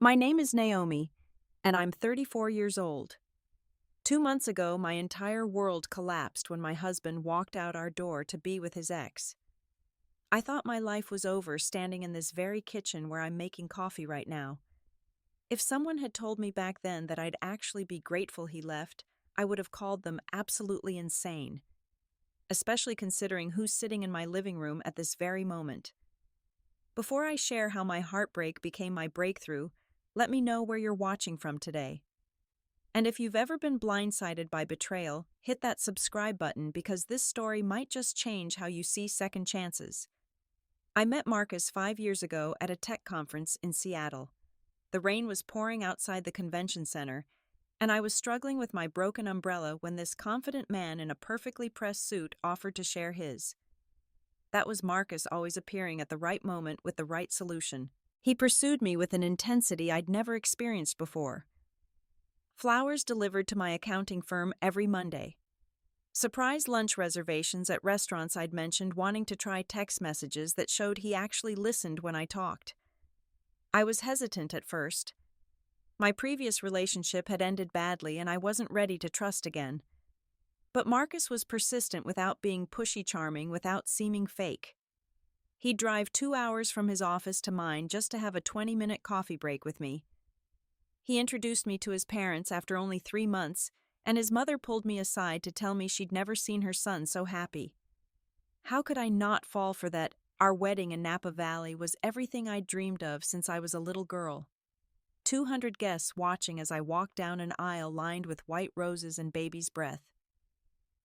My name is Naomi, and I'm 34 years old. 2 months ago, my entire world collapsed when my husband walked out our door to be with his ex. I thought my life was over standing in this very kitchen where I'm making coffee right now. If someone had told me back then that I'd actually be grateful he left, I would have called them absolutely insane, especially considering who's sitting in my living room at this very moment. Before I share how my heartbreak became my breakthrough, let me know where you're watching from today. And if you've ever been blindsided by betrayal, hit that subscribe button because this story might just change how you see second chances. I met Marcus 5 years ago at a tech conference in Seattle. The rain was pouring outside the convention center, and I was struggling with my broken umbrella when this confident man in a perfectly pressed suit offered to share his. That was Marcus always appearing at the right moment with the right solution. He pursued me with an intensity I'd never experienced before. Flowers delivered to my accounting firm every Monday. Surprise lunch reservations at restaurants I'd mentioned wanting to try text messages that showed he actually listened when I talked. I was hesitant at first. My previous relationship had ended badly and I wasn't ready to trust again. But Marcus was persistent without being pushy charming, without seeming fake. He'd drive 2 hours from his office to mine just to have a 20-minute coffee break with me. He introduced me to his parents after only 3 months, and his mother pulled me aside to tell me she'd never seen her son so happy. How could I not fall for that? Our wedding in Napa Valley was everything I'd dreamed of since I was a little girl. 200 guests watching as I walked down an aisle lined with white roses and baby's breath.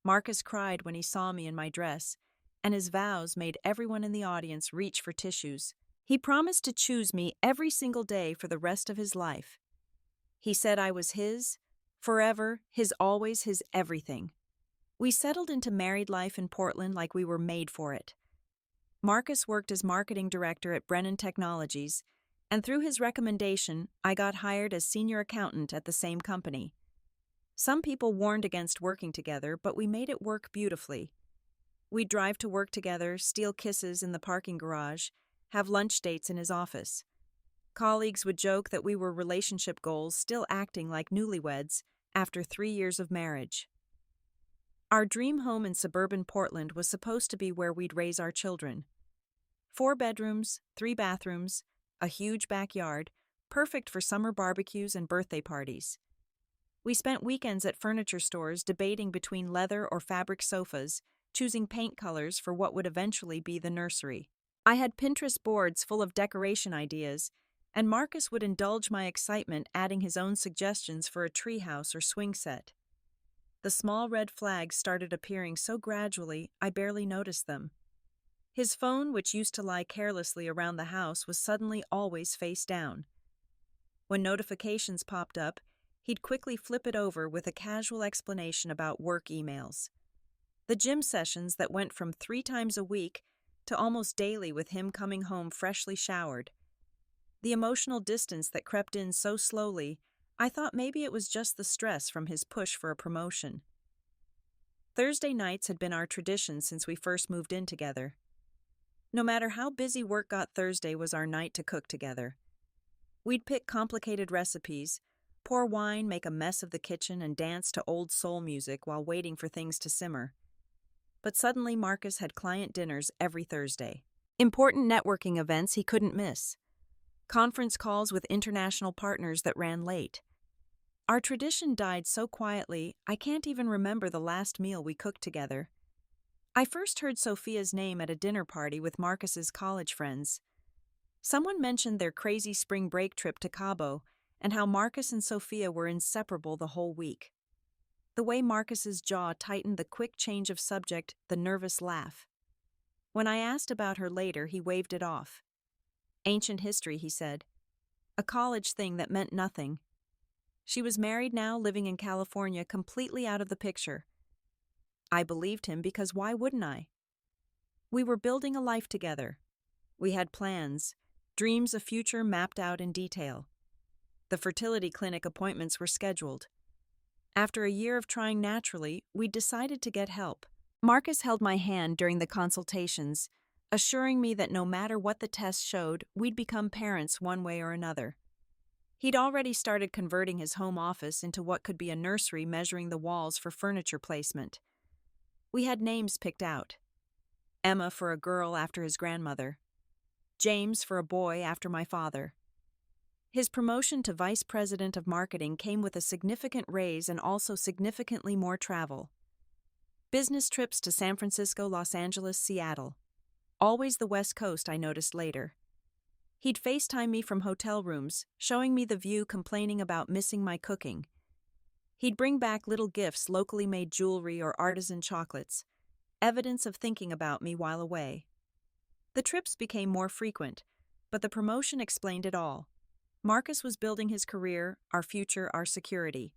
Marcus cried when he saw me in my dress, and his vows made everyone in the audience reach for tissues. He promised to choose me every single day for the rest of his life. He said I was his, forever, his always, his everything. We settled into married life in Portland like we were made for it. Marcus worked as marketing director at Brennan Technologies, and through his recommendation, I got hired as senior accountant at the same company. Some people warned against working together, but we made it work beautifully. We'd drive to work together, steal kisses in the parking garage, have lunch dates in his office. Colleagues would joke that we were relationship goals still acting like newlyweds after 3 years of marriage. Our dream home in suburban Portland was supposed to be where we'd raise our children. 4 bedrooms, 3 bathrooms, a huge backyard, perfect for summer barbecues and birthday parties. We spent weekends at furniture stores debating between leather or fabric sofas, choosing paint colors for what would eventually be the nursery. I had Pinterest boards full of decoration ideas, and Marcus would indulge my excitement adding his own suggestions for a treehouse or swing set. The small red flags started appearing so gradually I barely noticed them. His phone, which used to lie carelessly around the house, was suddenly always face down. When notifications popped up, he'd quickly flip it over with a casual explanation about work emails. The gym sessions that went from 3 times a week to almost daily with him coming home freshly showered. The emotional distance that crept in so slowly, I thought maybe it was just the stress from his push for a promotion. Thursday nights had been our tradition since we first moved in together. No matter how busy work got, Thursday was our night to cook together. We'd pick complicated recipes, pour wine, make a mess of the kitchen, and dance to old soul music while waiting for things to simmer. But suddenly Marcus had client dinners every Thursday. Important networking events he couldn't miss. Conference calls with international partners that ran late. Our tradition died so quietly, I can't even remember the last meal we cooked together. I first heard Sophia's name at a dinner party with Marcus's college friends. Someone mentioned their crazy spring break trip to Cabo and how Marcus and Sophia were inseparable the whole week. The way Marcus's jaw tightened, the quick change of subject, the nervous laugh. When I asked about her later, he waved it off. Ancient history, he said. A college thing that meant nothing. She was married now, living in California, completely out of the picture. I believed him because why wouldn't I? We were building a life together. We had plans, dreams, a future mapped out in detail. The fertility clinic appointments were scheduled. After a year of trying naturally, we decided to get help. Marcus held my hand during the consultations, assuring me that no matter what the tests showed, we'd become parents one way or another. He'd already started converting his home office into what could be a nursery, measuring the walls for furniture placement. We had names picked out: Emma for a girl after his grandmother, James for a boy after my father. His promotion to vice president of marketing came with a significant raise and also significantly more travel. Business trips to San Francisco, Los Angeles, Seattle. Always the West Coast, I noticed later. He'd FaceTime me from hotel rooms, showing me the view, complaining about missing my cooking. He'd bring back little gifts, locally made jewelry or artisan chocolates, evidence of thinking about me while away. The trips became more frequent, but the promotion explained it all. Marcus was building his career, our future, our security.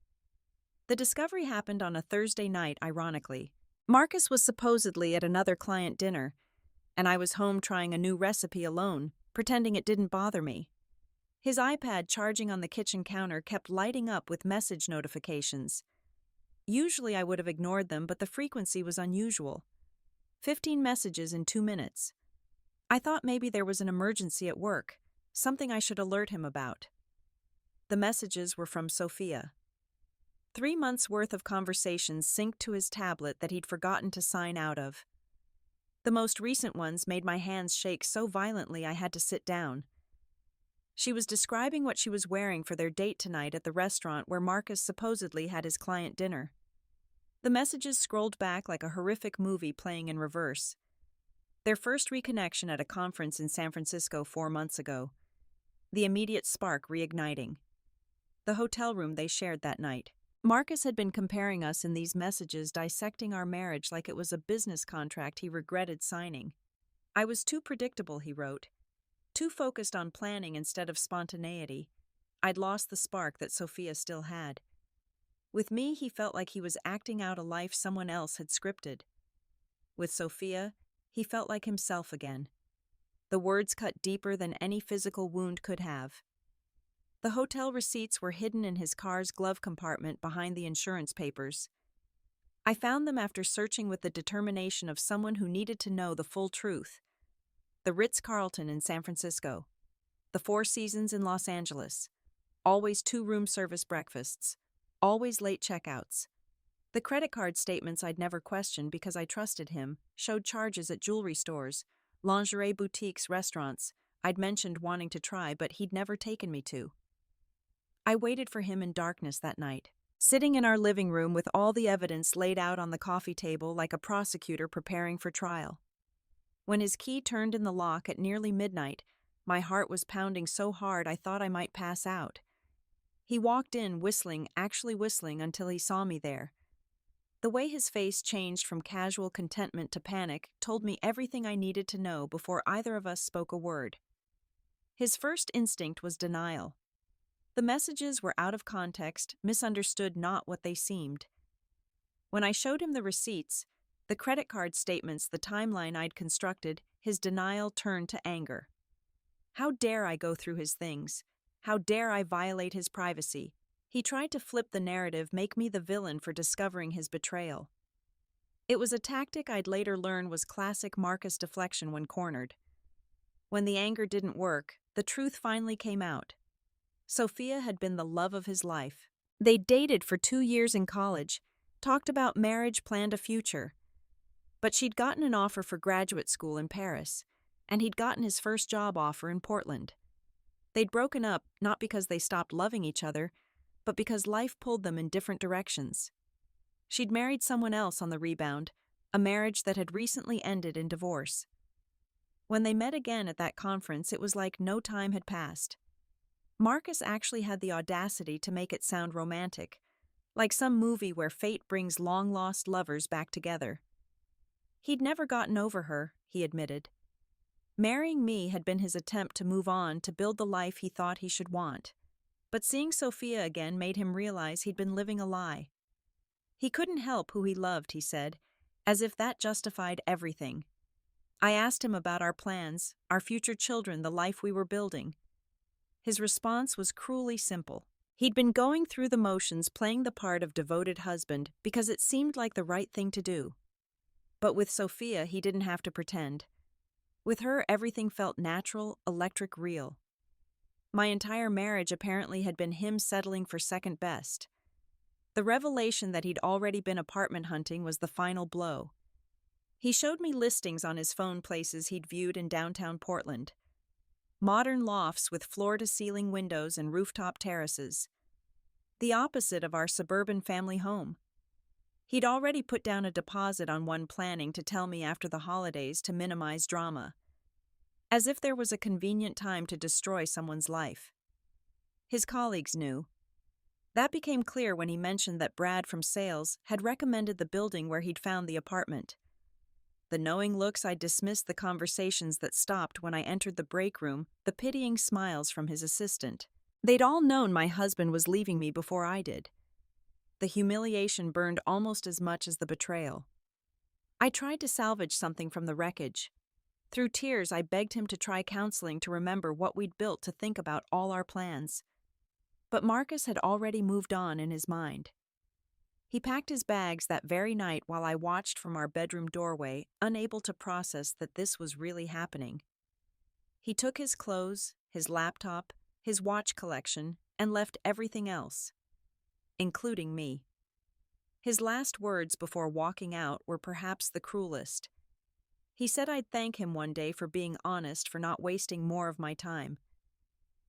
The discovery happened on a Thursday night, ironically. Marcus was supposedly at another client dinner, and I was home trying a new recipe alone, pretending it didn't bother me. His iPad, charging on the kitchen counter, kept lighting up with message notifications. Usually I would have ignored them, but the frequency was unusual. 15 messages in 2 minutes. I thought maybe there was an emergency at work, something I should alert him about. The messages were from Sophia. 3 months' worth of conversations synced to his tablet that he'd forgotten to sign out of. The most recent ones made my hands shake so violently I had to sit down. She was describing what she was wearing for their date tonight at the restaurant where Marcus supposedly had his client dinner. The messages scrolled back like a horrific movie playing in reverse. Their first reconnection at a conference in San Francisco 4 months ago. The immediate spark reigniting. The hotel room they shared that night. Marcus had been comparing us in these messages, dissecting our marriage like it was a business contract he regretted signing. I was too predictable, he wrote. Too focused on planning instead of spontaneity. I'd lost the spark that Sophia still had. With me, he felt like he was acting out a life someone else had scripted. With Sophia, he felt like himself again. The words cut deeper than any physical wound could have. The hotel receipts were hidden in his car's glove compartment behind the insurance papers. I found them after searching with the determination of someone who needed to know the full truth. The Ritz-Carlton in San Francisco. The Four Seasons in Los Angeles. Always 2 room service breakfasts. Always late checkouts. The credit card statements I'd never questioned because I trusted him showed charges at jewelry stores, lingerie boutiques, restaurants I'd mentioned wanting to try but he'd never taken me to. I waited for him in darkness that night, sitting in our living room with all the evidence laid out on the coffee table like a prosecutor preparing for trial. When his key turned in the lock at nearly midnight, my heart was pounding so hard I thought I might pass out. He walked in whistling, actually whistling, until he saw me there. The way his face changed from casual contentment to panic told me everything I needed to know before either of us spoke a word. His first instinct was denial. The messages were out of context, misunderstood, not what they seemed. When I showed him the receipts, the credit card statements, the timeline I'd constructed, his denial turned to anger. How dare I go through his things? How dare I violate his privacy? He tried to flip the narrative, make me the villain for discovering his betrayal. It was a tactic I'd later learn was classic Marcus deflection when cornered. When the anger didn't work, the truth finally came out. Sophia had been the love of his life. They'd dated for 2 years in college, talked about marriage, planned a future. But she'd gotten an offer for graduate school in Paris, and he'd gotten his first job offer in Portland. They'd broken up not because they stopped loving each other, but because life pulled them in different directions. She'd married someone else on the rebound, a marriage that had recently ended in divorce. When they met again at that conference, it was like no time had passed. Marcus actually had the audacity to make it sound romantic, like some movie where fate brings long-lost lovers back together. He'd never gotten over her, he admitted. Marrying me had been his attempt to move on, to build the life he thought he should want. But seeing Sophia again made him realize he'd been living a lie. He couldn't help who he loved, he said, as if that justified everything. I asked him about our plans, our future children, the life we were building. His response was cruelly simple. He'd been going through the motions, playing the part of devoted husband because it seemed like the right thing to do. But with Sophia, he didn't have to pretend. With her, everything felt natural, electric, real. My entire marriage apparently had been him settling for second best. The revelation that he'd already been apartment hunting was the final blow. He showed me listings on his phone, places he'd viewed in downtown Portland. Modern lofts with floor-to-ceiling windows and rooftop terraces. The opposite of our suburban family home. He'd already put down a deposit on one, planning to tell me after the holidays to minimize drama. As if there was a convenient time to destroy someone's life. His colleagues knew. That became clear when he mentioned that Brad from sales had recommended the building where he'd found the apartment. The knowing looks I dismissed, the conversations that stopped when I entered the break room, the pitying smiles from his assistant. They'd all known my husband was leaving me before I did. The humiliation burned almost as much as the betrayal. I tried to salvage something from the wreckage. Through tears, I begged him to try counseling, to remember what we'd built, to think about all our plans. But Marcus had already moved on in his mind. He packed his bags that very night while I watched from our bedroom doorway, unable to process that this was really happening. He took his clothes, his laptop, his watch collection, and left everything else, including me. His last words before walking out were perhaps the cruelest. He said I'd thank him one day for being honest, for not wasting more of my time.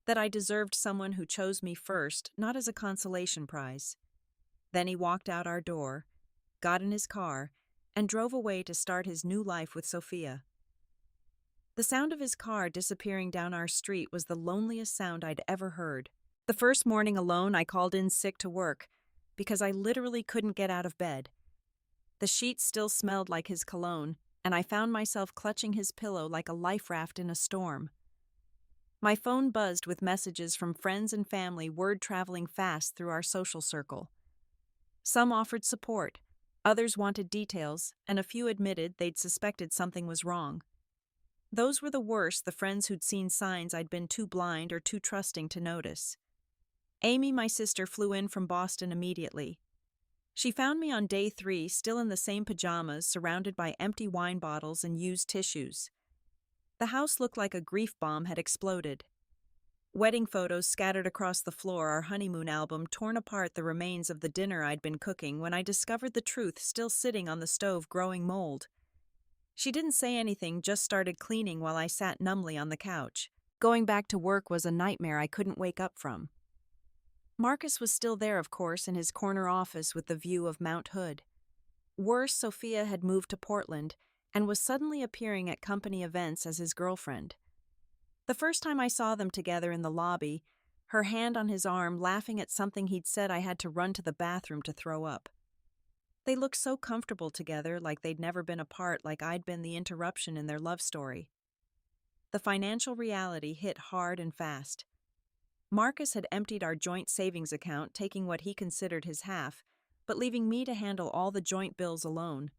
That I deserved someone who chose me first, not as a consolation prize. Then he walked out our door, got in his car, and drove away to start his new life with Sophia. The sound of his car disappearing down our street was the loneliest sound I'd ever heard. The first morning alone, I called in sick to work because I literally couldn't get out of bed. The sheets still smelled like his cologne, and I found myself clutching his pillow like a life raft in a storm. My phone buzzed with messages from friends and family, word traveling fast through our social circle. Some offered support, others wanted details, and a few admitted they'd suspected something was wrong. Those were the worst, the friends who'd seen signs I'd been too blind or too trusting to notice. Amy, my sister, flew in from Boston immediately. She found me on day 3, still in the same pajamas, surrounded by empty wine bottles and used tissues. The house looked like a grief bomb had exploded. Wedding photos scattered across the floor, our honeymoon album torn apart, the remains of the dinner I'd been cooking when I discovered the truth still sitting on the stove, growing mold. She didn't say anything, just started cleaning while I sat numbly on the couch. Going back to work was a nightmare I couldn't wake up from. Marcus was still there, of course, in his corner office with the view of Mount Hood. Worse, Sophia had moved to Portland and was suddenly appearing at company events as his girlfriend. The first time I saw them together in the lobby, her hand on his arm, laughing at something he'd said, I had to run to the bathroom to throw up. They looked so comfortable together, like they'd never been apart, like I'd been the interruption in their love story. The financial reality hit hard and fast. Marcus had emptied our joint savings account, taking what he considered his half, but leaving me to handle all the joint bills alone.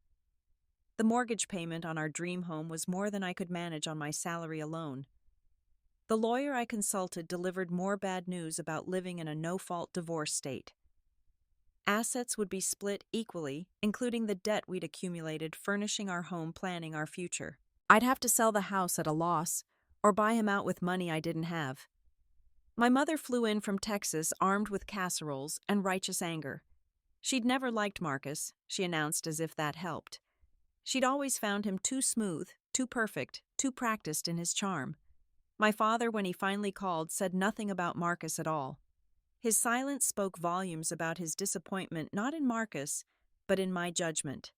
The mortgage payment on our dream home was more than I could manage on my salary alone. The lawyer I consulted delivered more bad news about living in a no-fault divorce state. Assets would be split equally, including the debt we'd accumulated furnishing our home, planning our future. I'd have to sell the house at a loss, or buy him out with money I didn't have. My mother flew in from Texas armed with casseroles and righteous anger. She'd never liked Marcus, she announced as if that helped. She'd always found him too smooth, too perfect, too practiced in his charm. My father, when he finally called, said nothing about Marcus at all. His silence spoke volumes about his disappointment, not in Marcus, but in my judgment.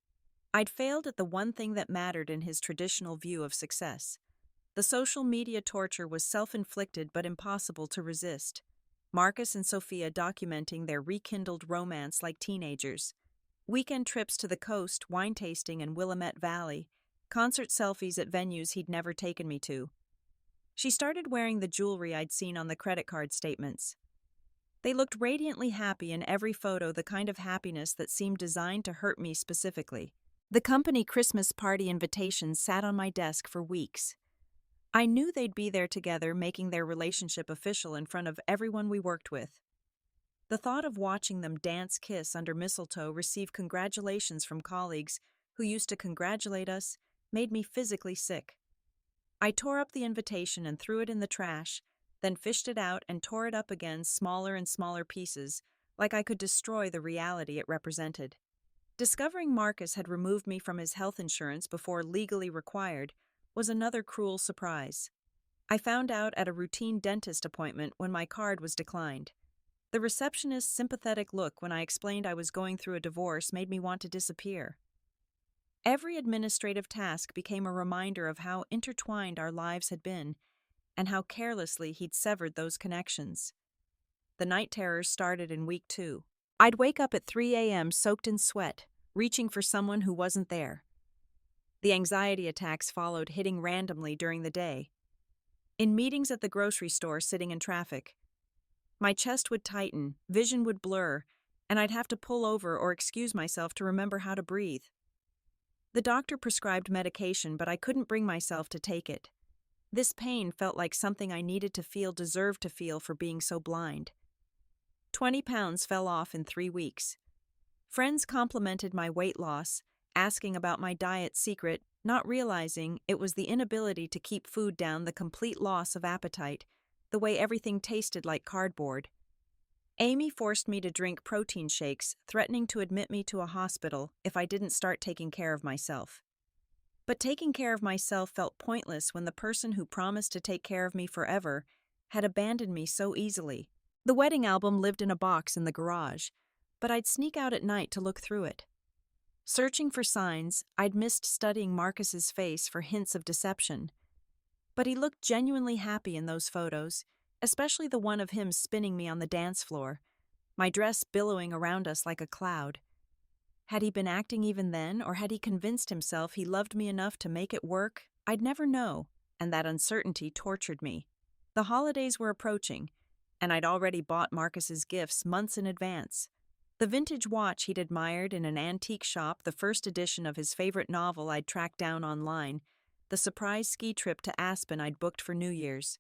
I'd failed at the one thing that mattered in his traditional view of success. The social media torture was self-inflicted but impossible to resist. Marcus and Sophia documenting their rekindled romance like teenagers. Weekend trips to the coast, wine tasting in Willamette Valley, concert selfies at venues he'd never taken me to. She started wearing the jewelry I'd seen on the credit card statements. They looked radiantly happy in every photo, the kind of happiness that seemed designed to hurt me specifically. The company Christmas party invitations sat on my desk for weeks. I knew they'd be there together, making their relationship official in front of everyone we worked with. The thought of watching them dance, kiss under mistletoe, receive congratulations from colleagues who used to congratulate us, made me physically sick. I tore up the invitation and threw it in the trash, then fished it out and tore it up again, smaller and smaller pieces, like I could destroy the reality it represented. Discovering Marcus had removed me from his health insurance before legally required was another cruel surprise. I found out at a routine dentist appointment when my card was declined. The receptionist's sympathetic look when I explained I was going through a divorce made me want to disappear. Every administrative task became a reminder of how intertwined our lives had been and how carelessly he'd severed those connections. The night terrors started in week 2. I'd wake up at 3 a.m. soaked in sweat, reaching for someone who wasn't there. The anxiety attacks followed, hitting randomly during the day. In meetings at the grocery store, sitting in traffic, my chest would tighten, vision would blur, and I'd have to pull over or excuse myself to remember how to breathe. The doctor prescribed medication, but I couldn't bring myself to take it. This pain felt like something I needed to feel, deserved to feel for being so blind. 20 pounds fell off in 3 weeks. Friends complimented my weight loss, asking about my diet secret, not realizing it was the inability to keep food down, the complete loss of appetite, the way everything tasted like cardboard. Amy forced me to drink protein shakes, threatening to admit me to a hospital if I didn't start taking care of myself. But taking care of myself felt pointless when the person who promised to take care of me forever had abandoned me so easily. The wedding album lived in a box in the garage, but I'd sneak out at night to look through it. Searching for signs, I'd missed studying Marcus's face for hints of deception. But he looked genuinely happy in those photos, especially the one of him spinning me on the dance floor, my dress billowing around us like a cloud. Had he been acting even then, or had he convinced himself he loved me enough to make it work? I'd never know, and that uncertainty tortured me. The holidays were approaching, and I'd already bought Marcus's gifts months in advance. The vintage watch he'd admired in an antique shop, the first edition of his favorite novel I'd tracked down online, the surprise ski trip to Aspen I'd booked for New Year's.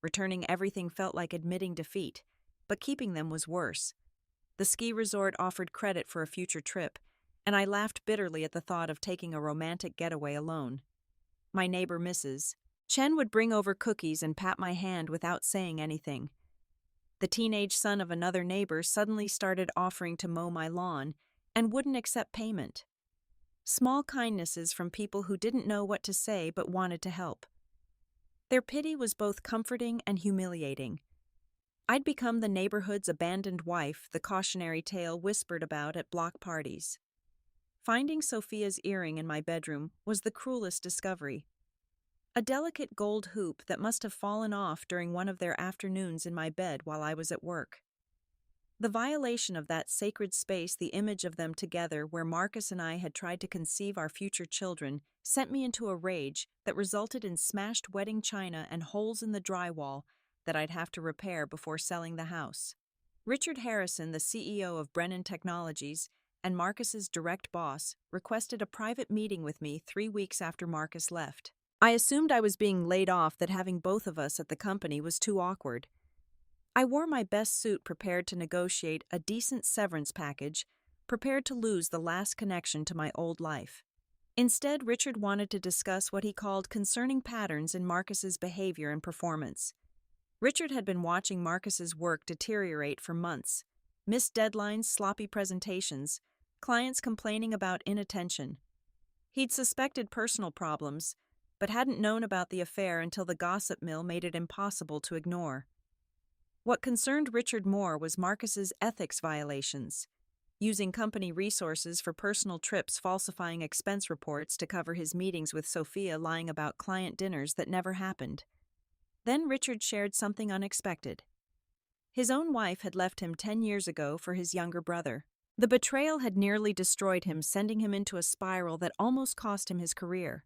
Returning everything felt like admitting defeat, but keeping them was worse. The ski resort offered credit for a future trip, and I laughed bitterly at the thought of taking a romantic getaway alone. My neighbor, Mrs. Chen, would bring over cookies and pat my hand without saying anything. The teenage son of another neighbor suddenly started offering to mow my lawn and wouldn't accept payment. Small kindnesses from people who didn't know what to say but wanted to help. Their pity was both comforting and humiliating. I'd become the neighborhood's abandoned wife, the cautionary tale whispered about at block parties. Finding Sophia's earring in my bedroom was the cruelest discovery. A delicate gold hoop that must have fallen off during one of their afternoons in my bed while I was at work. The violation of that sacred space, the image of them together where Marcus and I had tried to conceive our future children, sent me into a rage that resulted in smashed wedding china and holes in the drywall that I'd have to repair before selling the house. Richard Harrison, the CEO of Brennan Technologies and Marcus's direct boss, requested a private meeting with me 3 weeks after Marcus left. I assumed I was being laid off, that having both of us at the company was too awkward. I wore my best suit, prepared to negotiate a decent severance package, prepared to lose the last connection to my old life. Instead, Richard wanted to discuss what he called concerning patterns in Marcus's behavior and performance. Richard had been watching Marcus's work deteriorate for months. Missed deadlines, sloppy presentations, clients complaining about inattention. He'd suspected personal problems, but hadn't known about the affair until the gossip mill made it impossible to ignore. What concerned Richard more was Marcus's ethics violations, using company resources for personal trips, falsifying expense reports to cover his meetings with Sophia, lying about client dinners that never happened. Then Richard shared something unexpected. His own wife had left him 10 years ago for his younger brother. The betrayal had nearly destroyed him, sending him into a spiral that almost cost him his career.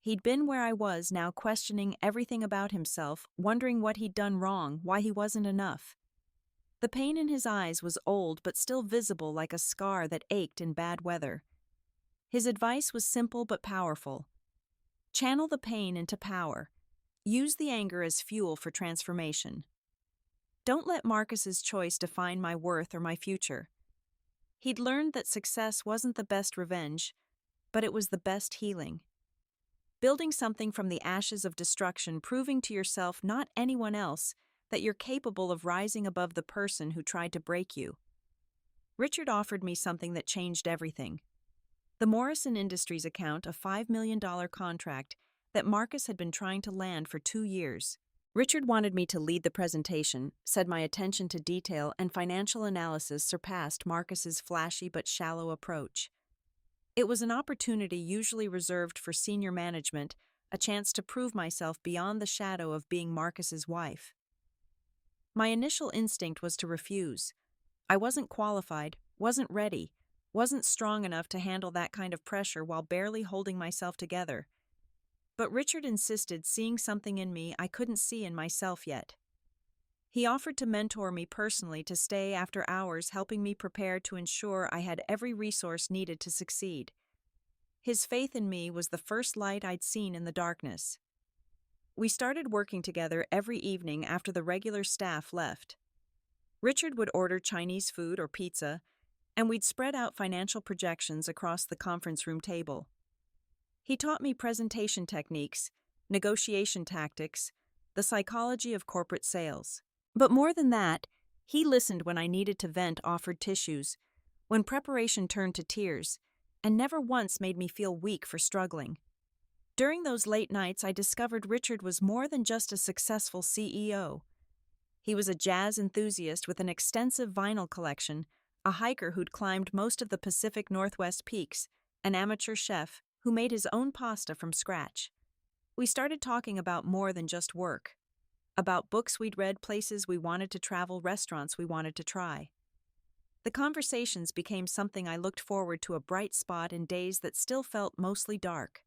He'd been where I was, now questioning everything about himself, wondering what he'd done wrong, why he wasn't enough. The pain in his eyes was old but still visible, like a scar that ached in bad weather. His advice was simple but powerful. Channel the pain into power. Use the anger as fuel for transformation. Don't let Marcus's choice define my worth or my future. He'd learned that success wasn't the best revenge, but it was the best healing. building something from the ashes of destruction, proving to yourself, not anyone else, that you're capable of rising above the person who tried to break you. Richard offered me something that changed everything. The Morrison Industries account, a $5 million contract that Marcus had been trying to land for 2 years. Richard wanted me to lead the presentation, said my attention to detail and financial analysis surpassed Marcus's flashy but shallow approach. It was an opportunity usually reserved for senior management, a chance to prove myself beyond the shadow of being Marcus's wife. My initial instinct was to refuse. I wasn't qualified, wasn't ready, wasn't strong enough to handle that kind of pressure while barely holding myself together. But Richard insisted, seeing something in me I couldn't see in myself yet. He offered to mentor me personally, to stay after hours helping me prepare, to ensure I had every resource needed to succeed. His faith in me was the first light I'd seen in the darkness. We started working together every evening after the regular staff left. Richard would order Chinese food or pizza, and we'd spread out financial projections across the conference room table. He taught me presentation techniques, negotiation tactics, the psychology of corporate sales. But more than that, he listened when I needed to vent, offered tissues, when preparation turned to tears, and never once made me feel weak for struggling. During those late nights, I discovered Richard was more than just a successful CEO. He was a jazz enthusiast with an extensive vinyl collection, a hiker who'd climbed most of the Pacific Northwest peaks, an amateur chef who made his own pasta from scratch. We started talking about more than just work, about books we'd read, places we wanted to travel, restaurants we wanted to try. The conversations became something I looked forward to, a bright spot in days that still felt mostly dark.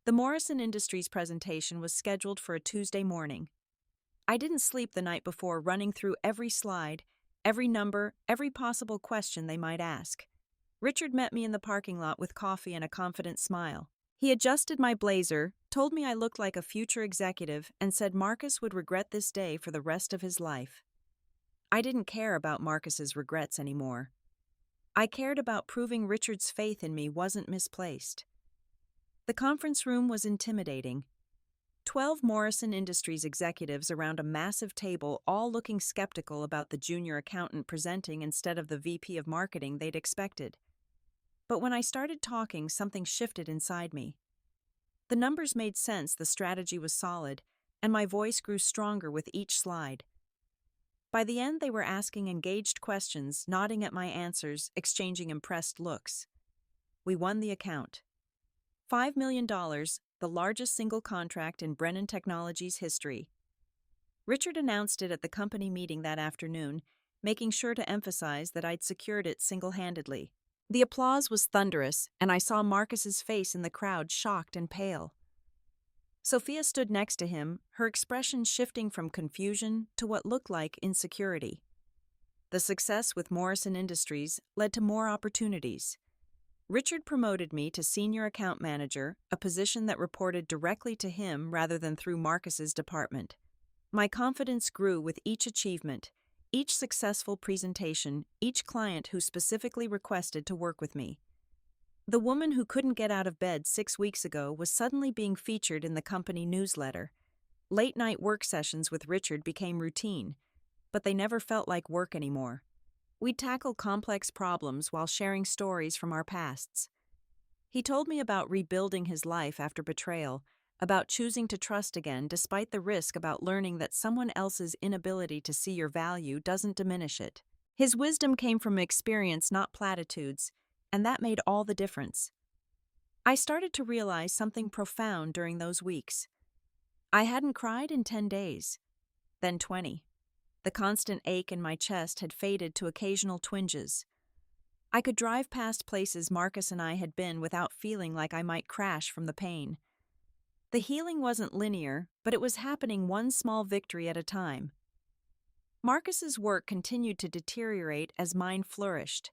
The Morrison Industries presentation was scheduled for a Tuesday morning. I didn't sleep the night before, running through every slide, every number, every possible question they might ask. Richard met me in the parking lot with coffee and a confident smile. He adjusted my blazer, told me I looked like a future executive, and said Marcus would regret this day for the rest of his life. I didn't care about Marcus's regrets anymore. I cared about proving Richard's faith in me wasn't misplaced. The conference room was intimidating. 12 Morrison Industries executives around a massive table, all looking skeptical about the junior accountant presenting instead of the VP of marketing they'd expected. But when I started talking, something shifted inside me. The numbers made sense, the strategy was solid, and my voice grew stronger with each slide. By the end, they were asking engaged questions, nodding at my answers, exchanging impressed looks. We won the account. $5 million, the largest single contract in Brennan Technologies' history. Richard announced it at the company meeting that afternoon, making sure to emphasize that I'd secured it single-handedly. The applause was thunderous, and I saw Marcus's face in the crowd, shocked and pale. Sophia stood next to him, her expression shifting from confusion to what looked like insecurity. The success with Morrison Industries led to more opportunities. Richard promoted me to senior account manager, a position that reported directly to him rather than through Marcus's department. My confidence grew with each achievement, each successful presentation, each client who specifically requested to work with me. The woman who couldn't get out of bed 6 weeks ago was suddenly being featured in the company newsletter. Late-night work sessions with Richard became routine, but they never felt like work anymore. We'd tackle complex problems while sharing stories from our pasts. He told me about rebuilding his life after betrayal, about choosing to trust again despite the risk, about learning that someone else's inability to see your value doesn't diminish it. His wisdom came from experience, not platitudes, and that made all the difference. I started to realize something profound during those weeks. I hadn't cried in 10 days, then 20. The constant ache in my chest had faded to occasional twinges. I could drive past places Marcus and I had been without feeling like I might crash from the pain. The healing wasn't linear, but it was happening one small victory at a time. Marcus's work continued to deteriorate as mine flourished.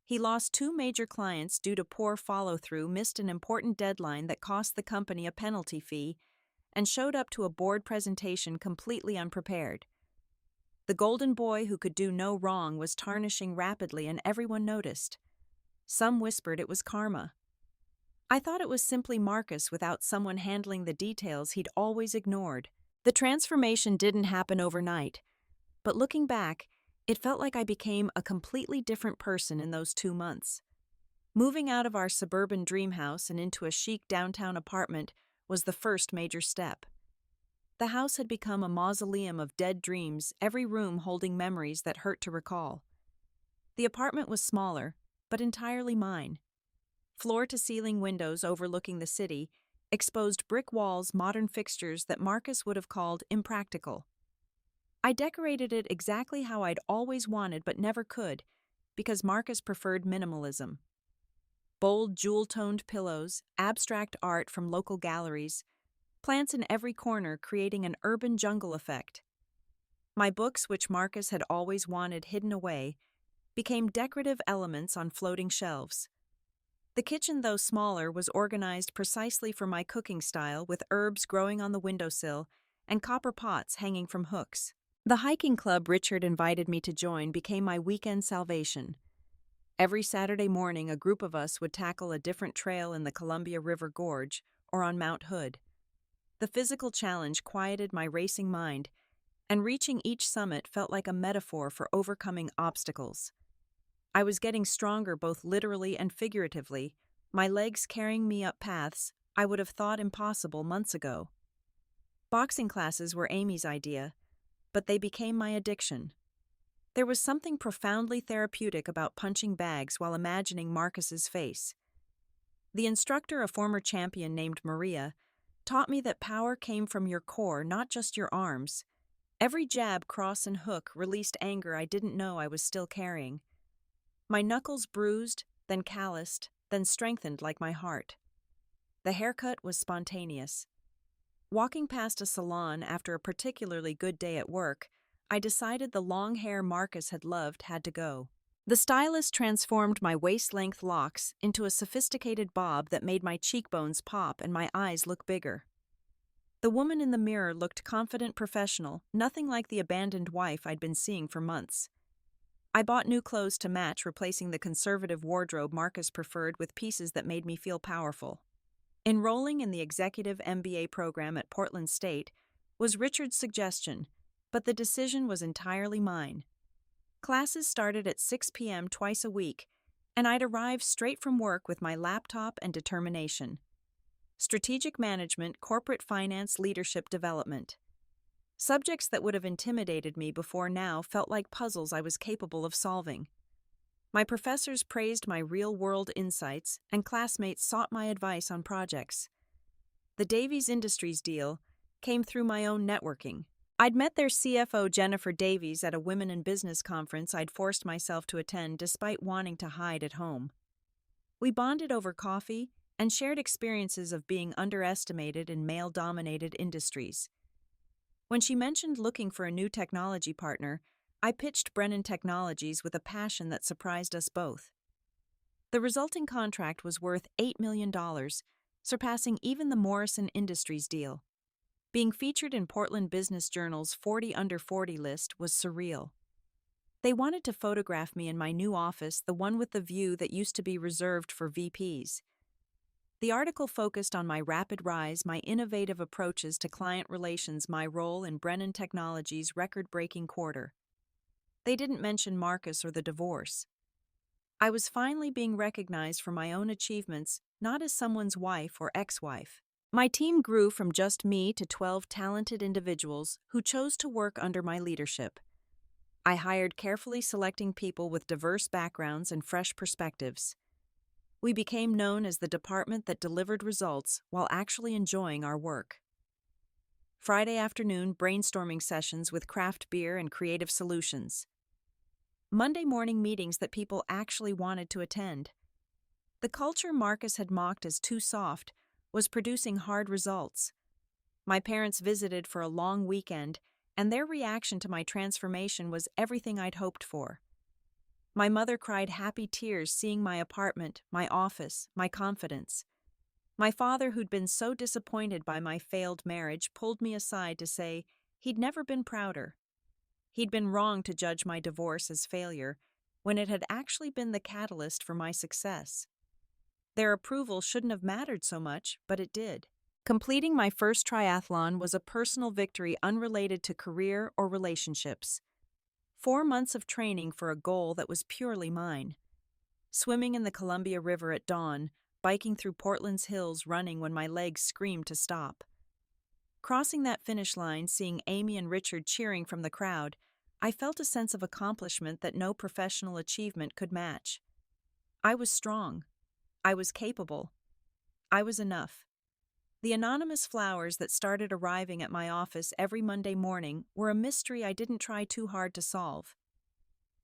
He lost 2 major clients due to poor follow-through, missed an important deadline that cost the company a penalty fee, and showed up to a board presentation completely unprepared. The golden boy who could do no wrong was tarnishing rapidly, and everyone noticed. Some whispered it was karma. I thought it was simply Marcus without someone handling the details he'd always ignored. The transformation didn't happen overnight, but looking back, it felt like I became a completely different person in those 2 months. Moving out of our suburban dream house and into a chic downtown apartment was the first major step. The house had become a mausoleum of dead dreams, every room holding memories that hurt to recall. The apartment was smaller, but entirely mine. Floor-to-ceiling windows overlooking the city, exposed brick walls, modern fixtures that Marcus would have called impractical. I decorated it exactly how I'd always wanted but never could, because Marcus preferred minimalism. Bold, jewel-toned pillows, abstract art from local galleries, plants in every corner creating an urban jungle effect. My books, which Marcus had always wanted hidden away, became decorative elements on floating shelves. The kitchen, though smaller, was organized precisely for my cooking style, with herbs growing on the windowsill and copper pots hanging from hooks. The hiking club Richard invited me to join became my weekend salvation. Every Saturday morning, a group of us would tackle a different trail in the Columbia River Gorge or on Mount Hood. The physical challenge quieted my racing mind, and reaching each summit felt like a metaphor for overcoming obstacles. I was getting stronger both literally and figuratively, my legs carrying me up paths I would have thought impossible months ago. Boxing classes were Amy's idea, but they became my addiction. There was something profoundly therapeutic about punching bags while imagining Marcus's face. The instructor, a former champion named Maria, taught me that power came from your core, not just your arms. Every jab, cross, and hook released anger I didn't know I was still carrying. My knuckles bruised, then calloused, then strengthened like my heart. The haircut was spontaneous. Walking past a salon after a particularly good day at work, I decided the long hair Marcus had loved had to go. The stylist transformed my waist-length locks into a sophisticated bob that made my cheekbones pop and my eyes look bigger. The woman in the mirror looked confident, professional, nothing like the abandoned wife I'd been seeing for months. I bought new clothes to match, replacing the conservative wardrobe Marcus preferred with pieces that made me feel powerful. Enrolling in the executive MBA program at Portland State was Richard's suggestion, but the decision was entirely mine. Classes started at 6 p.m. twice a week, and I'd arrive straight from work with my laptop and determination. Strategic management, corporate finance, leadership development. Subjects that would have intimidated me before now felt like puzzles I was capable of solving. My professors praised my real-world insights, and classmates sought my advice on projects. The Davies Industries deal came through my own networking. I'd met their CFO, Jennifer Davies, at a Women in Business conference I'd forced myself to attend despite wanting to hide at home. We bonded over coffee and shared experiences of being underestimated in male-dominated industries. When she mentioned looking for a new technology partner, I pitched Brennan Technologies with a passion that surprised us both. The resulting contract was worth $8 million, surpassing even the Morrison Industries deal. Being featured in Portland Business Journal's 40 Under 40 list was surreal. They wanted to photograph me in my new office, the one with the view that used to be reserved for VPs. The article focused on my rapid rise, my innovative approaches to client relations, my role in Brennan Technologies' record-breaking quarter. They didn't mention Marcus or the divorce. I was finally being recognized for my own achievements, not as someone's wife or ex-wife. My team grew from just me to 12 talented individuals who chose to work under my leadership. I hired carefully, selecting people with diverse backgrounds and fresh perspectives. We became known as the department that delivered results while actually enjoying our work. Friday afternoon brainstorming sessions with craft beer and creative solutions. Monday morning meetings that people actually wanted to attend. The culture Marcus had mocked as too soft was producing hard results. My parents visited for a long weekend, and their reaction to my transformation was everything I'd hoped for. My mother cried happy tears seeing my apartment, my office, my confidence. My father, who'd been so disappointed by my failed marriage, pulled me aside to say he'd never been prouder. He'd been wrong to judge my divorce as failure, when it had actually been the catalyst for my success. Their approval shouldn't have mattered so much, but it did. Completing my first triathlon was a personal victory unrelated to career or relationships. 4 months of training for a goal that was purely mine. Swimming in the Columbia River at dawn, biking through Portland's hills running when my legs screamed to stop. Crossing that finish line, seeing Amy and Richard cheering from the crowd, I felt a sense of accomplishment that no professional achievement could match. I was strong. I was capable. I was enough. The anonymous flowers that started arriving at my office every Monday morning were a mystery I didn't try too hard to solve.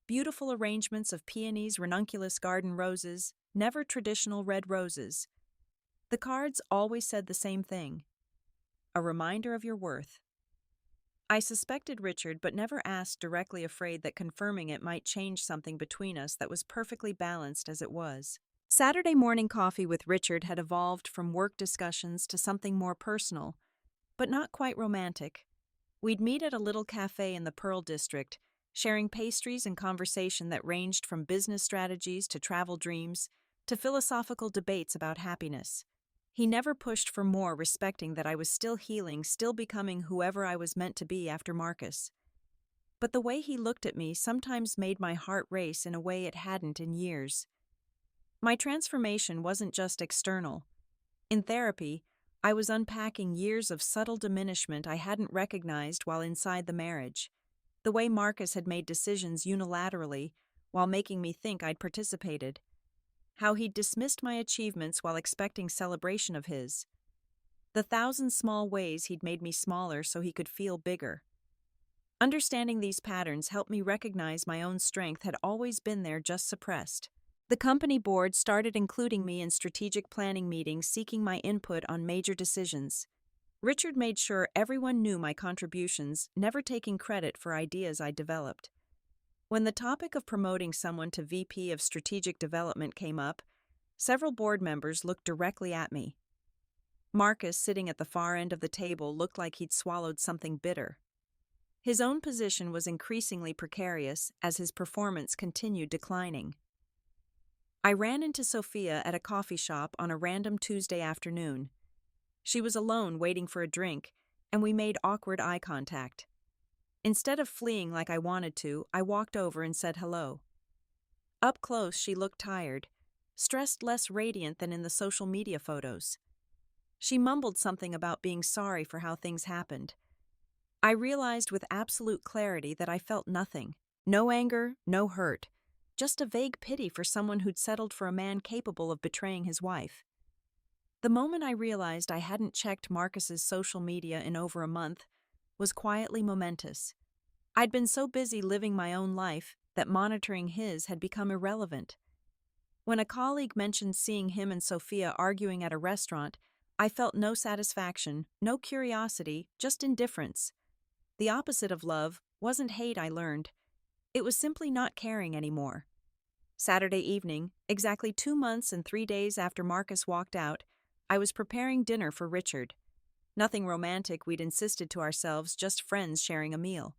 Beautiful arrangements of peonies, ranunculus garden roses, never traditional red roses. The cards always said the same thing: a reminder of your worth. I suspected Richard but never asked directly, afraid that confirming it might change something between us that was perfectly balanced as it was. Saturday morning coffee with Richard had evolved from work discussions to something more personal, but not quite romantic. We'd meet at a little cafe in the Pearl District, sharing pastries and conversation that ranged from business strategies to travel dreams to philosophical debates about happiness. He never pushed for more, respecting that I was still healing, still becoming whoever I was meant to be after Marcus. But the way he looked at me sometimes made my heart race in a way it hadn't in years. My transformation wasn't just external. In therapy, I was unpacking years of subtle diminishment I hadn't recognized while inside the marriage. The way Marcus had made decisions unilaterally while making me think I'd participated. How he'd dismissed my achievements while expecting celebration of his. The thousand small ways he'd made me smaller so he could feel bigger. Understanding these patterns helped me recognize my own strength had always been there, just suppressed. The company board started including me in strategic planning meetings, seeking my input on major decisions. Richard made sure everyone knew my contributions, never taking credit for ideas I developed. When the topic of promoting someone to VP of Strategic Development came up, several board members looked directly at me. Marcus, sitting at the far end of the table, looked like he'd swallowed something bitter. His own position was increasingly precarious as his performance continued declining. I ran into Sophia at a coffee shop on a random Tuesday afternoon. She was alone waiting for a drink, and we made awkward eye contact. Instead of fleeing like I wanted to, I walked over and said hello. Up close, she looked tired, stressed, less radiant than in the social media photos. She mumbled something about being sorry for how things happened. I realized with absolute clarity that I felt nothing. No anger, no hurt. Just a vague pity for someone who'd settled for a man capable of betraying his wife. The moment I realized I hadn't checked Marcus's social media in over a month was quietly momentous. I'd been so busy living my own life that monitoring his had become irrelevant. When a colleague mentioned seeing him and Sophia arguing at a restaurant, I felt no satisfaction, no curiosity, just indifference. The opposite of love wasn't hate, I learned. It was simply not caring anymore. Saturday evening, exactly 2 months and 3 days after Marcus walked out, I was preparing dinner for Richard. Nothing romantic, we'd insisted to ourselves, just friends sharing a meal.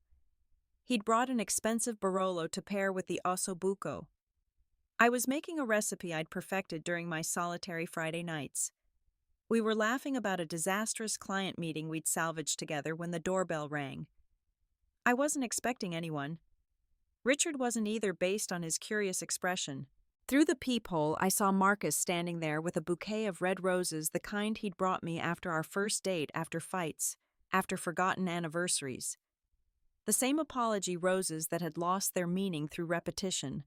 He'd brought an expensive Barolo to pair with the ossobuco. I was making a recipe I'd perfected during my solitary Friday nights. We were laughing about a disastrous client meeting we'd salvaged together when the doorbell rang. I wasn't expecting anyone. Richard wasn't either, based on his curious expression. Through the peephole, I saw Marcus standing there with a bouquet of red roses, the kind he'd brought me after our first date, after fights, after forgotten anniversaries. The same apology roses that had lost their meaning through repetition.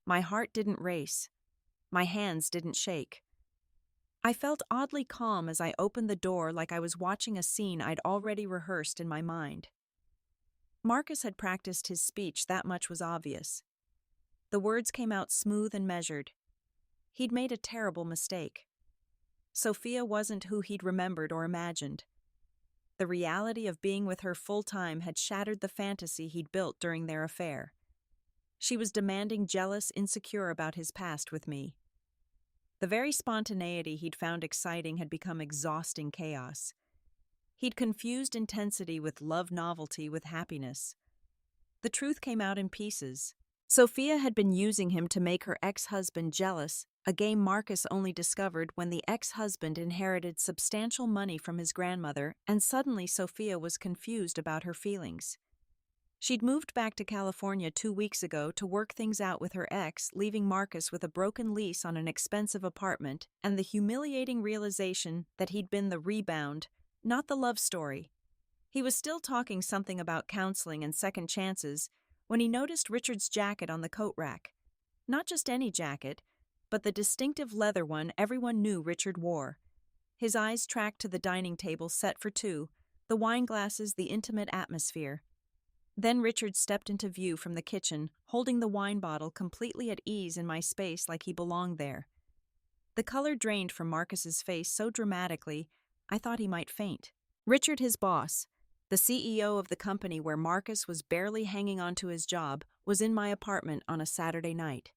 My heart didn't race. My hands didn't shake. I felt oddly calm as I opened the door, like I was watching a scene I'd already rehearsed in my mind. Marcus had practiced his speech, that much was obvious. The words came out smooth and measured. He'd made a terrible mistake. Sophia wasn't who he'd remembered or imagined. The reality of being with her full-time had shattered the fantasy he'd built during their affair. She was demanding, jealous, insecure about his past with me. The very spontaneity he'd found exciting had become exhausting chaos. He'd confused intensity with love, novelty with happiness. The truth came out in pieces. Sophia had been using him to make her ex-husband jealous, a game Marcus only discovered when the ex-husband inherited substantial money from his grandmother, and suddenly Sophia was confused about her feelings. She'd moved back to California 2 weeks ago to work things out with her ex, leaving Marcus with a broken lease on an expensive apartment and the humiliating realization that he'd been the rebound, not the love story. He was still talking something about counseling and second chances when he noticed Richard's jacket on the coat rack. Not just any jacket, but the distinctive leather one everyone knew Richard wore. His eyes tracked to the dining table set for two, the wine glasses, the intimate atmosphere. Then Richard stepped into view from the kitchen, holding the wine bottle completely at ease in my space like he belonged there. The color drained from Marcus's face so dramatically, I thought he might faint. Richard, his boss, the CEO of the company where Marcus was barely hanging on to his job, was in my apartment on a Saturday night.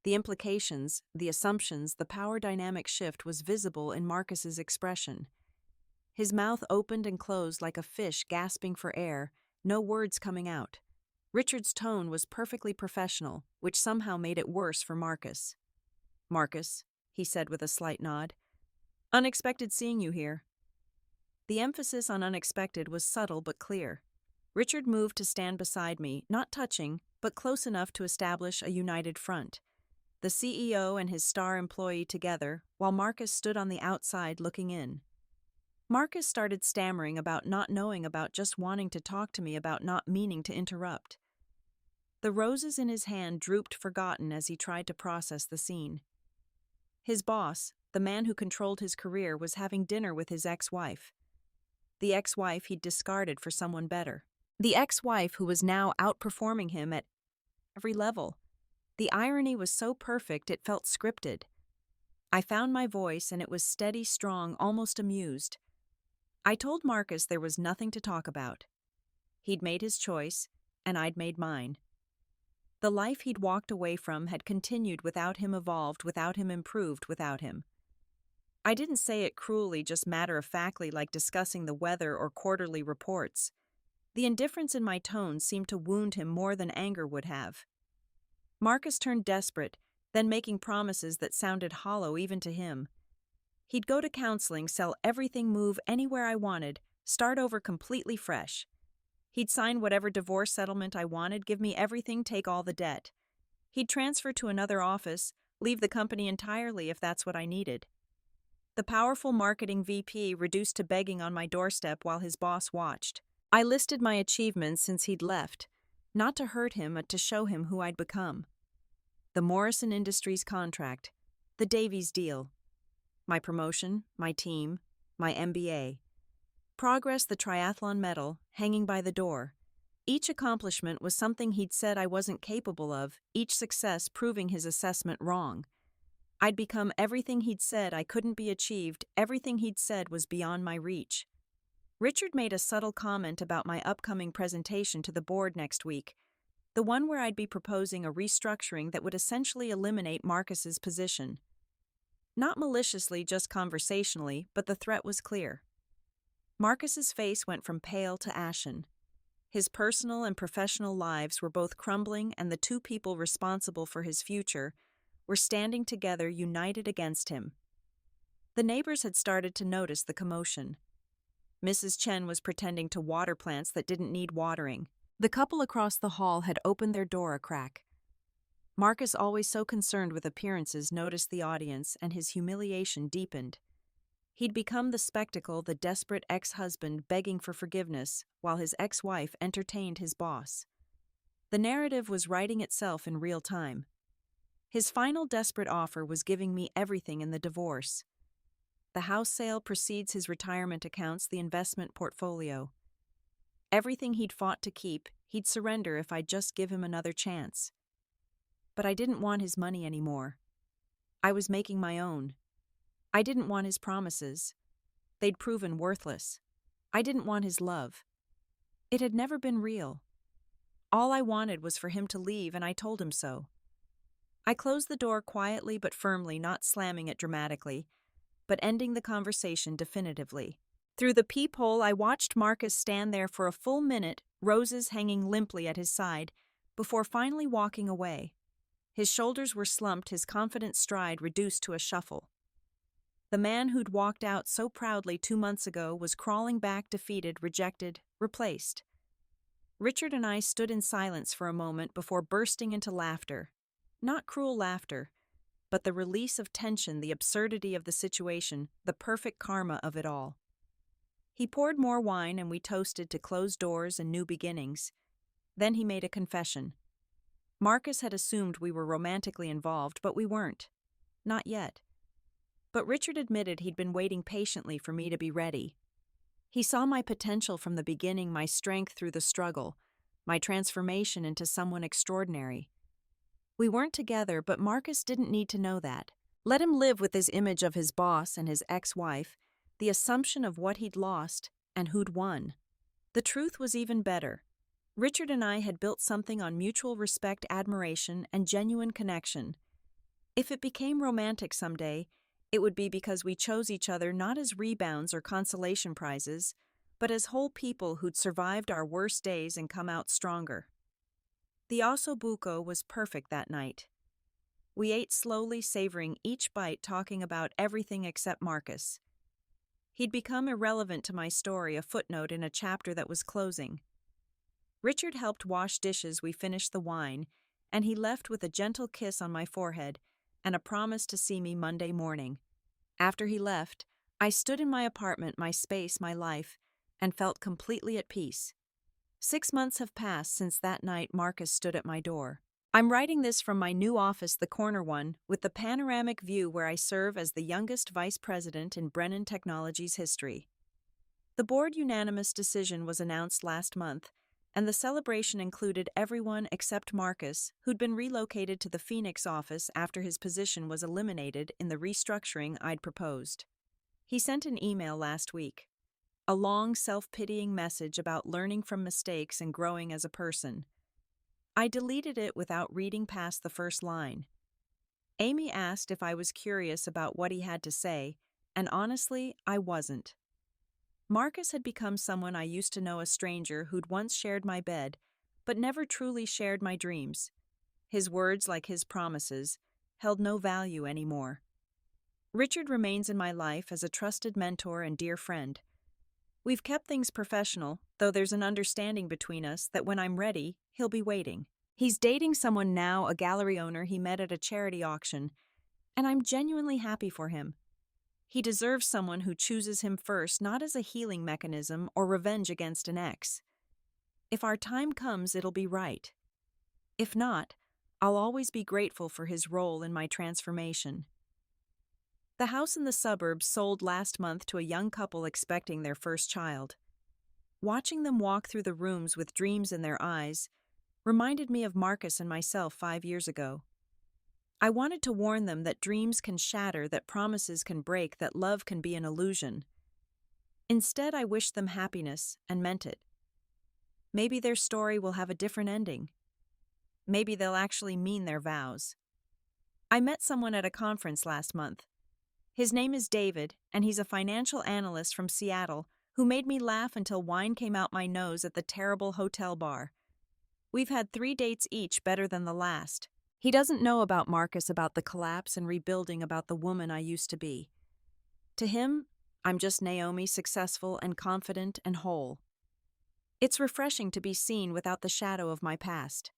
The implications, the assumptions, the power dynamic shift was visible in Marcus's expression. His mouth opened and closed like a fish gasping for air, no words coming out. Richard's tone was perfectly professional, which somehow made it worse for Marcus. "Marcus," he said with a slight nod. "Unexpected seeing you here." The emphasis on unexpected was subtle but clear. Richard moved to stand beside me, not touching, but close enough to establish a united front. The CEO and his star employee together, while Marcus stood on the outside looking in. Marcus started stammering about not knowing, about just wanting to talk to me, about not meaning to interrupt. The roses in his hand drooped forgotten as he tried to process the scene. His boss, the man who controlled his career, was having dinner with his ex-wife. The ex-wife he'd discarded for someone better. The ex-wife who was now outperforming him at every level. The irony was so perfect it felt scripted. I found my voice, and it was steady, strong, almost amused. I told Marcus there was nothing to talk about. He'd made his choice, and I'd made mine. The life he'd walked away from had continued without him, evolved without him, improved without him. I didn't say it cruelly, just matter-of-factly, like discussing the weather or quarterly reports. The indifference in my tone seemed to wound him more than anger would have. Marcus turned desperate, then making promises that sounded hollow even to him. He'd go to counseling, sell everything, move anywhere I wanted, start over completely fresh. He'd sign whatever divorce settlement I wanted, give me everything, take all the debt. He'd transfer to another office, leave the company entirely if that's what I needed. The powerful marketing VP reduced to begging on my doorstep while his boss watched. I listed my achievements since he'd left, not to hurt him, but to show him who I'd become. The Morrison Industries contract, the Davies deal, my promotion, my team, my MBA. Progress, the triathlon medal, hanging by the door. Each accomplishment was something he'd said I wasn't capable of, each success proving his assessment wrong. I'd become everything he'd said I couldn't be achieved, everything he'd said was beyond my reach. Richard made a subtle comment about my upcoming presentation to the board next week, the one where I'd be proposing a restructuring that would essentially eliminate Marcus's position. Not maliciously, just conversationally, but the threat was clear. Marcus's face went from pale to ashen. His personal and professional lives were both crumbling, and the two people responsible for his future were standing together, united against him. The neighbors had started to notice the commotion. Mrs. Chen was pretending to water plants that didn't need watering. The couple across the hall had opened their door a crack. Marcus, always so concerned with appearances, noticed the audience, and his humiliation deepened. He'd become the spectacle, the desperate ex-husband begging for forgiveness, while his ex-wife entertained his boss. The narrative was writing itself in real time. His final desperate offer was giving me everything in the divorce. The house sale precedes his retirement accounts, the investment portfolio. Everything he'd fought to keep, he'd surrender if I'd just give him another chance. But I didn't want his money anymore. I was making my own. I didn't want his promises. They'd proven worthless. I didn't want his love. It had never been real. All I wanted was for him to leave, and I told him so. I closed the door quietly but firmly, not slamming it dramatically, but ending the conversation definitively. Through the peephole, I watched Marcus stand there for a full minute, roses hanging limply at his side, before finally walking away. His shoulders were slumped, his confident stride reduced to a shuffle. The man who'd walked out so proudly 2 months ago was crawling back, defeated, rejected, replaced. Richard and I stood in silence for a moment before bursting into laughter. Not cruel laughter, but the release of tension, the absurdity of the situation, the perfect karma of it all. He poured more wine and we toasted to closed doors and new beginnings. Then he made a confession. Marcus had assumed we were romantically involved, but we weren't. Not yet. But Richard admitted he'd been waiting patiently for me to be ready. He saw my potential from the beginning, my strength through the struggle, my transformation into someone extraordinary. We weren't together, but Marcus didn't need to know that. Let him live with his image of his boss and his ex-wife, the assumption of what he'd lost and who'd won. The truth was even better. Richard and I had built something on mutual respect, admiration, and genuine connection. If it became romantic someday, it would be because we chose each other not as rebounds or consolation prizes, but as whole people who'd survived our worst days and come out stronger. The osso buco was perfect that night. We ate slowly, savoring each bite, talking about everything except Marcus. He'd become irrelevant to my story, a footnote in a chapter that was closing. Richard helped wash dishes, we finished the wine, and he left with a gentle kiss on my forehead and a promise to see me Monday morning. After he left, I stood in my apartment, my space, my life, and felt completely at peace. 6 months have passed since that night Marcus stood at my door. I'm writing this from my new office, the corner one, with the panoramic view where I serve as the youngest vice president in Brennan Technologies history. The board unanimous decision was announced last month, and the celebration included everyone except Marcus, who'd been relocated to the Phoenix office after his position was eliminated in the restructuring I'd proposed. He sent an email last week. A long, self-pitying message about learning from mistakes and growing as a person. I deleted it without reading past the first line. Amy asked if I was curious about what he had to say, and honestly, I wasn't. Marcus had become someone I used to know, a stranger who'd once shared my bed, but never truly shared my dreams. His words, like his promises, held no value anymore. Richard remains in my life as a trusted mentor and dear friend. We've kept things professional, though there's an understanding between us that when I'm ready, he'll be waiting. He's dating someone now, a gallery owner he met at a charity auction, and I'm genuinely happy for him. He deserves someone who chooses him first, not as a healing mechanism or revenge against an ex. If our time comes, it'll be right. If not, I'll always be grateful for his role in my transformation. The house in the suburbs sold last month to a young couple expecting their first child. Watching them walk through the rooms with dreams in their eyes reminded me of Marcus and myself 5 years ago. I wanted to warn them that dreams can shatter, that promises can break, that love can be an illusion. Instead, I wished them happiness and meant it. Maybe their story will have a different ending. Maybe they'll actually mean their vows. I met someone at a conference last month. His name is David, and he's a financial analyst from Seattle who made me laugh until wine came out my nose at the terrible hotel bar. We've had 3 dates each, better than the last. He doesn't know about Marcus, about the collapse and rebuilding, about the woman I used to be. To him, I'm just Naomi, successful and confident and whole. It's refreshing to be seen without the shadow of my past.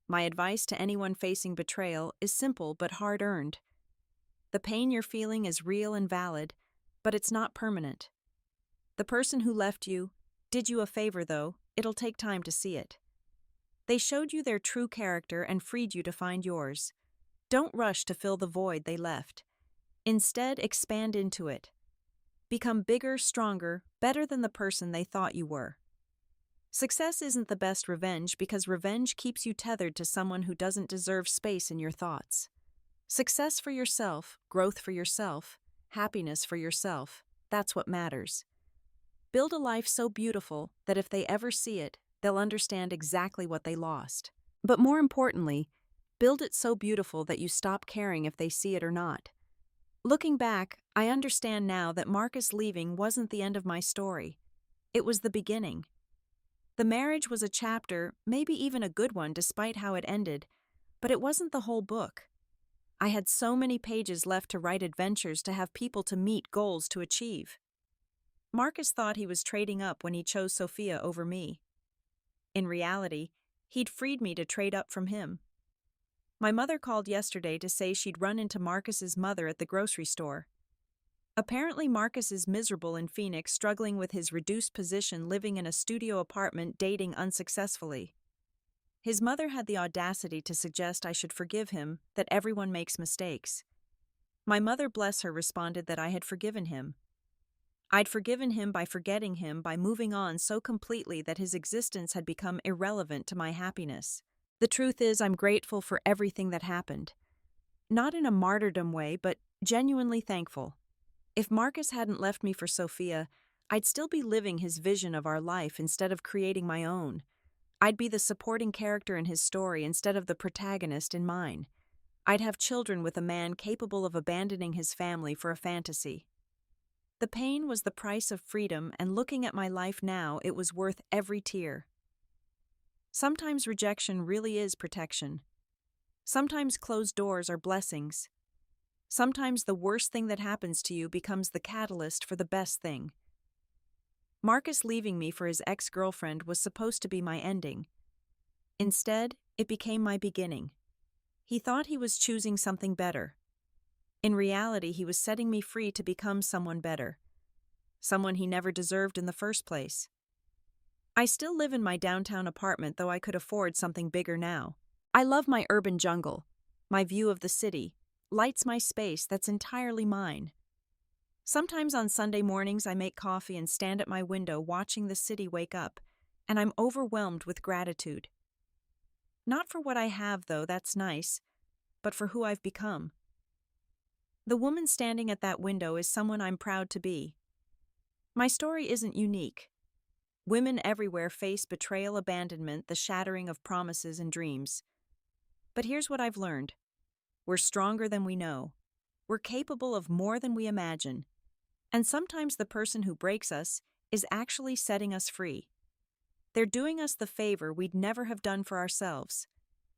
My advice to anyone facing betrayal is simple but hard-earned. The pain you're feeling is real and valid, but it's not permanent. The person who left you did you a favor, though. It'll take time to see it. They showed you their true character and freed you to find yours. Don't rush to fill the void they left. Instead, expand into it. Become bigger, stronger, better than the person they thought you were. Success isn't the best revenge because revenge keeps you tethered to someone who doesn't deserve space in your thoughts. Success for yourself, growth for yourself, happiness for yourself, that's what matters. Build a life so beautiful that if they ever see it, they'll understand exactly what they lost. But more importantly, build it so beautiful that you stop caring if they see it or not. Looking back, I understand now that Marcus leaving wasn't the end of my story. It was the beginning. The marriage was a chapter, maybe even a good one despite how it ended, But it wasn't the whole book. I had so many pages left to write adventures, to have people to meet, goals to achieve. Marcus thought he was trading up when he chose Sophia over me. In reality, he'd freed me to trade up from him. My mother called yesterday to say she'd run into Marcus's mother at the grocery store. Apparently, Marcus is miserable in Phoenix, struggling with his reduced position, living in a studio apartment, dating unsuccessfully. His mother had the audacity to suggest I should forgive him, that everyone makes mistakes. My mother, bless her, responded that I had forgiven him. I'd forgiven him by forgetting him, by moving on so completely that his existence had become irrelevant to my happiness. The truth is, I'm grateful for everything that happened. Not in a martyrdom way, but genuinely thankful. If Marcus hadn't left me for Sophia, I'd still be living his vision of our life instead of creating my own. I'd be the supporting character in his story instead of the protagonist in mine. I'd have children with a man capable of abandoning his family for a fantasy. The pain was the price of freedom, and looking at my life now, it was worth every tear. Sometimes rejection really is protection. Sometimes closed doors are blessings. Sometimes the worst thing that happens to you becomes the catalyst for the best thing. Marcus leaving me for his ex-girlfriend was supposed to be my ending. Instead, it became my beginning. He thought he was choosing something better. In reality, he was setting me free to become someone better. Someone he never deserved in the first place. I still live in my downtown apartment, though I could afford something bigger now. I love my urban jungle. My view of the city lights my space that's entirely mine. Sometimes on Sunday mornings I make coffee and stand at my window watching the city wake up, and I'm overwhelmed with gratitude. Not for what I have, though, that's nice, but for who I've become. The woman standing at that window is someone I'm proud to be. My story isn't unique. Women everywhere face betrayal, abandonment, the shattering of promises and dreams. But here's what I've learned. We're stronger than we know. We're capable of more than we imagine. And sometimes the person who breaks us is actually setting us free. They're doing us the favor we'd never have done for ourselves.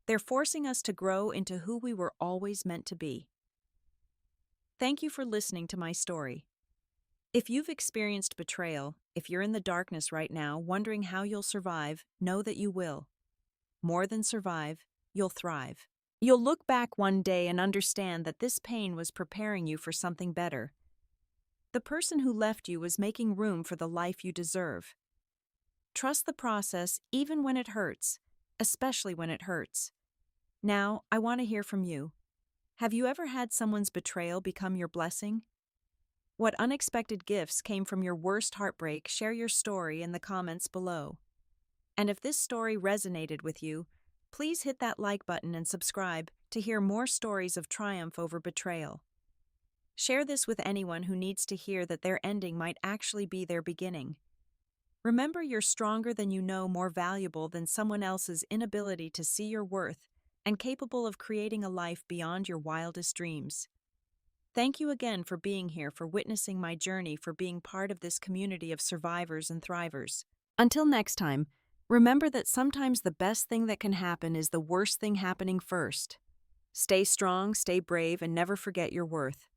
They're forcing us to grow into who we were always meant to be. Thank you for listening to my story. If you've experienced betrayal, if you're in the darkness right now, wondering how you'll survive, know that you will. More than survive, you'll thrive. You'll look back one day and understand that this pain was preparing you for something better. The person who left you was making room for the life you deserve. Trust the process even when it hurts, especially when it hurts. Now, I want to hear from you. Have you ever had someone's betrayal become your blessing? What unexpected gifts came from your worst heartbreak? Share your story in the comments below. And if this story resonated with you, please hit that like button and subscribe to hear more stories of triumph over betrayal. Share this with anyone who needs to hear that their ending might actually be their beginning. Remember, you're stronger than you know, more valuable than someone else's inability to see your worth, and capable of creating a life beyond your wildest dreams. Thank you again for being here, for witnessing my journey, for being part of this community of survivors and thrivers. Until next time, remember that sometimes the best thing that can happen is the worst thing happening first. Stay strong, stay brave, and never forget your worth.